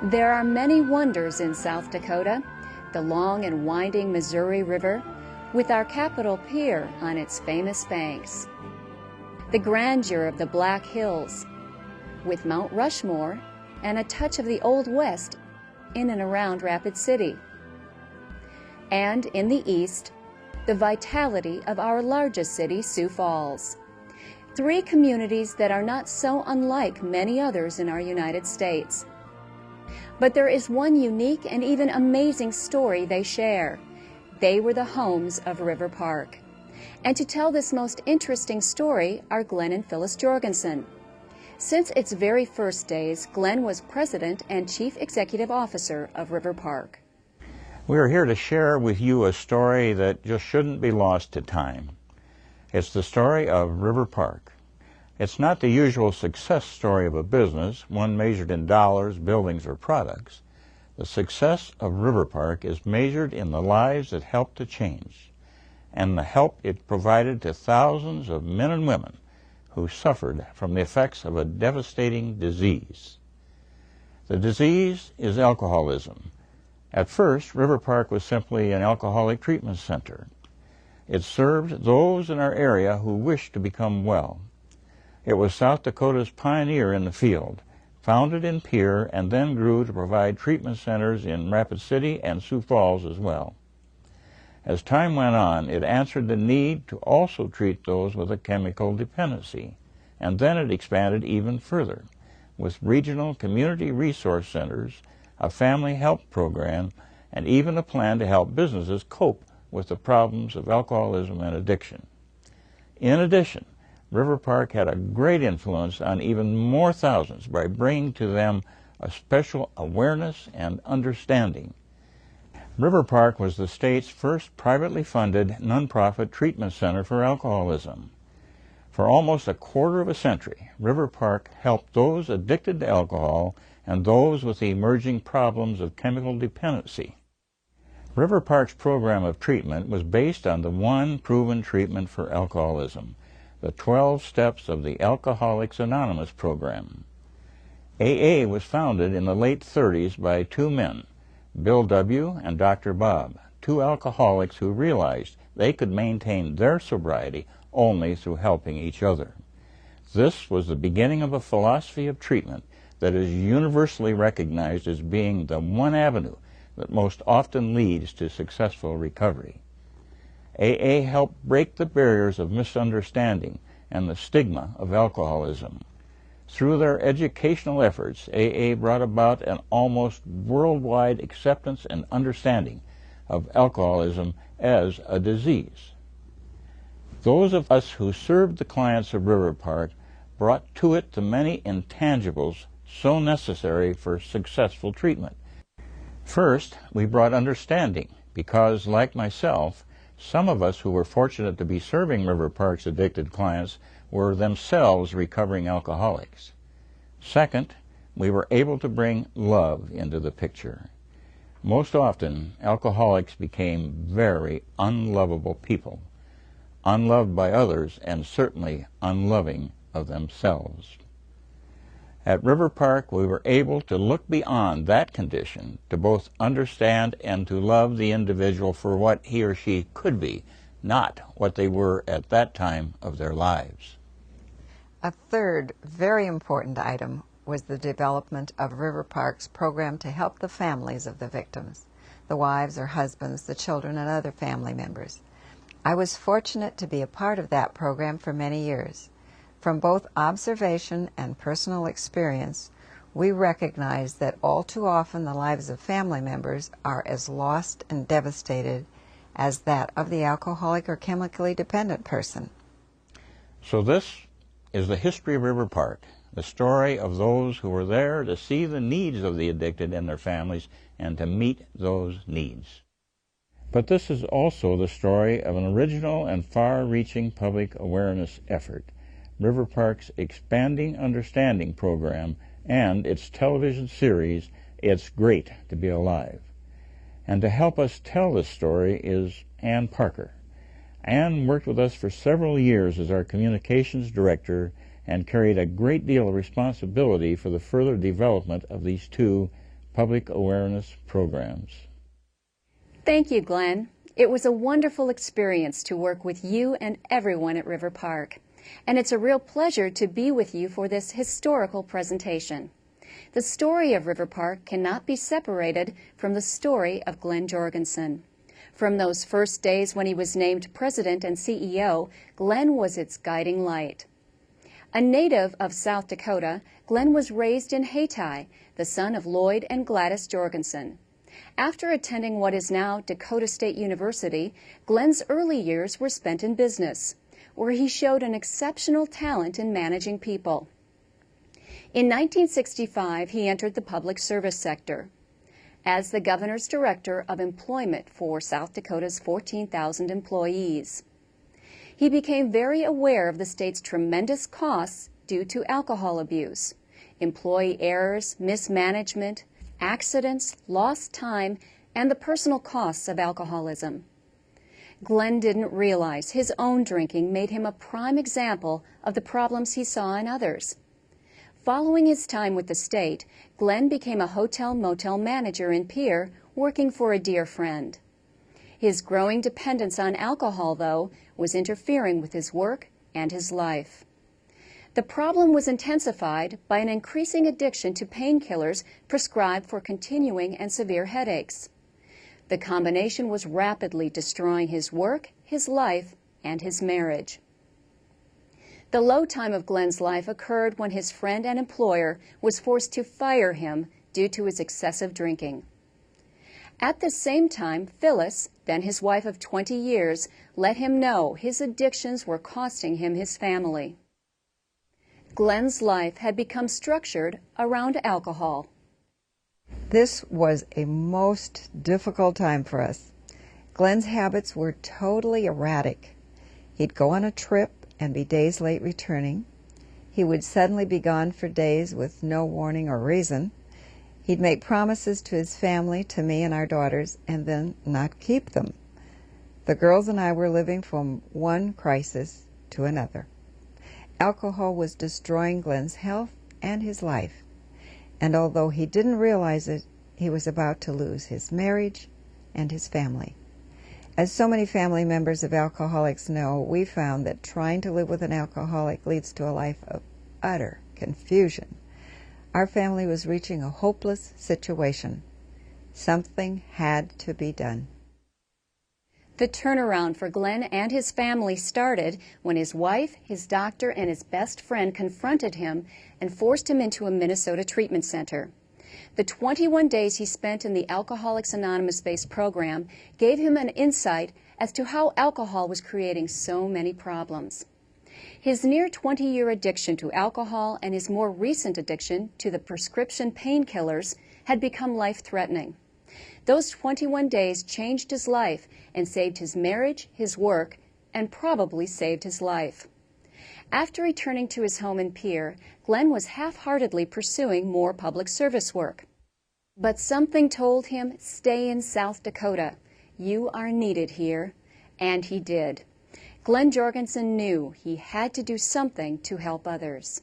There are many wonders in South Dakota, the long and winding Missouri River, with our capital pier on its famous banks, the grandeur of the Black Hills, with Mount Rushmore and a touch of the Old West in and around Rapid City, and in the east, the vitality of our largest city, Sioux Falls. Three communities that are not so unlike many others in our United States. But there is one unique and even amazing story they share. They were the homes of River Park. And to tell this most interesting story are Glenn and Phyllis Jorgensen. Since its very first days, Glenn was president and chief executive officer of River Park. We are here to share with you a story that just shouldn't be lost to time. It's the story of River Park. It's not the usual success story of a business, one measured in dollars, buildings, or products. The success of River Park is measured in the lives it helped to change, and the help it provided to thousands of men and women who suffered from the effects of a devastating disease. The disease is alcoholism. At first, River Park was simply an alcoholic treatment center. It served those in our area who wished to become well. It was South Dakota's pioneer in the field, founded in Pierre and then grew to provide treatment centers in Rapid City and Sioux Falls as well. As time went on, it answered the need to also treat those with a chemical dependency, and then it expanded even further with regional community resource centers, a family help program, and even a plan to help businesses cope with the problems of alcoholism and addiction. In addition, River Park had a great influence on even more thousands by bringing to them a special awareness and understanding. River Park was the state's first privately funded nonprofit treatment center for alcoholism. For almost a quarter of a century, River Park helped those addicted to alcohol and those with the emerging problems of chemical dependency. River Park's program of treatment was based on the one proven treatment for alcoholism, the 12 steps of the Alcoholics Anonymous program. AA was founded in the late 30s by two men, Bill W. and Dr. Bob, two alcoholics who realized they could maintain their sobriety only through helping each other. This was the beginning of a philosophy of treatment that is universally recognized as being the one avenue that most often leads to successful recovery. AA helped break the barriers of misunderstanding and the stigma of alcoholism. Through their educational efforts, AA brought about an almost worldwide acceptance and understanding of alcoholism as a disease. Those of us who served the clients of River Park brought to it the many intangibles so necessary for successful treatment. First, we brought understanding because, like myself, some of us who were fortunate to be serving River Park's addicted clients were themselves recovering alcoholics. Second, we were able to bring love into the picture. Most often, alcoholics became very unlovable people, unloved by others and certainly unloving of themselves. At River Park, we were able to look beyond that condition to both understand and to love the individual for what he or she could be, not what they were at that time of their lives. A third very important item was the development of River Park's program to help the families of the victims, the wives or husbands, the children, and other family members. I was fortunate to be a part of that program for many years. From both observation and personal experience, we recognize that all too often the lives of family members are as lost and devastated as that of the alcoholic or chemically dependent person. So this is the history of River Park, the story of those who were there to see the needs of the addicted and their families and to meet those needs. But this is also the story of an original and far-reaching public awareness effort, River Park's Expanding Understanding program and its television series, It's Great to Be Alive. And to help us tell this story is Ann Parker. Ann worked with us for several years as our communications director and carried a great deal of responsibility for the further development of these two public awareness programs. Thank you, Glenn. It was a wonderful experience to work with you and everyone at River Park. And it's a real pleasure to be with you for this historical presentation. The story of River Park cannot be separated from the story of Glenn Jorgensen. From those first days when he was named president and CEO, Glenn was its guiding light. A native of South Dakota, Glenn was raised in Hayti, the son of Lloyd and Gladys Jorgensen. After attending what is now Dakota State University, Glenn's early years were spent in business, where he showed an exceptional talent in managing people. In 1965, he entered the public service sector as the governor's director of employment for South Dakota's 14,000 employees. He became very aware of the state's tremendous costs due to alcohol abuse, employee errors, mismanagement, accidents, lost time, and the personal costs of alcoholism. Glenn didn't realize his own drinking made him a prime example of the problems he saw in others. Following his time with the state, Glenn became a hotel-motel manager in Pierre, working for a dear friend. His growing dependence on alcohol, though, was interfering with his work and his life. The problem was intensified by an increasing addiction to painkillers prescribed for continuing and severe headaches. The combination was rapidly destroying his work, his life, and his marriage. The low time of Glenn's life occurred when his friend and employer was forced to fire him due to his excessive drinking. At the same time, Phyllis, then his wife of 20 years, let him know his addictions were costing him his family. Glenn's life had become structured around alcohol. This was a most difficult time for us. Glenn's habits were totally erratic. He'd go on a trip and be days late returning. He would suddenly be gone for days with no warning or reason. He'd make promises to his family, to me and our daughters, and then not keep them. The girls and I were living from one crisis to another. Alcohol was destroying Glenn's health and his life. And although he didn't realize it, he was about to lose his marriage and his family. As so many family members of alcoholics know, we found that trying to live with an alcoholic leads to a life of utter confusion. Our family was reaching a hopeless situation. Something had to be done. The turnaround for Glenn and his family started when his wife, his doctor, and his best friend confronted him and forced him into a Minnesota treatment center. The 21 days he spent in the Alcoholics Anonymous-based program gave him an insight as to how alcohol was creating so many problems. His near 20-year addiction to alcohol and his more recent addiction to the prescription painkillers had become life-threatening. Those 21 days changed his life and saved his marriage, his work, and probably saved his life. After returning to his home in Pierre, Glenn was half-heartedly pursuing more public service work. But something told him, stay in South Dakota. You are needed here. And he did. Glenn Jorgensen knew he had to do something to help others.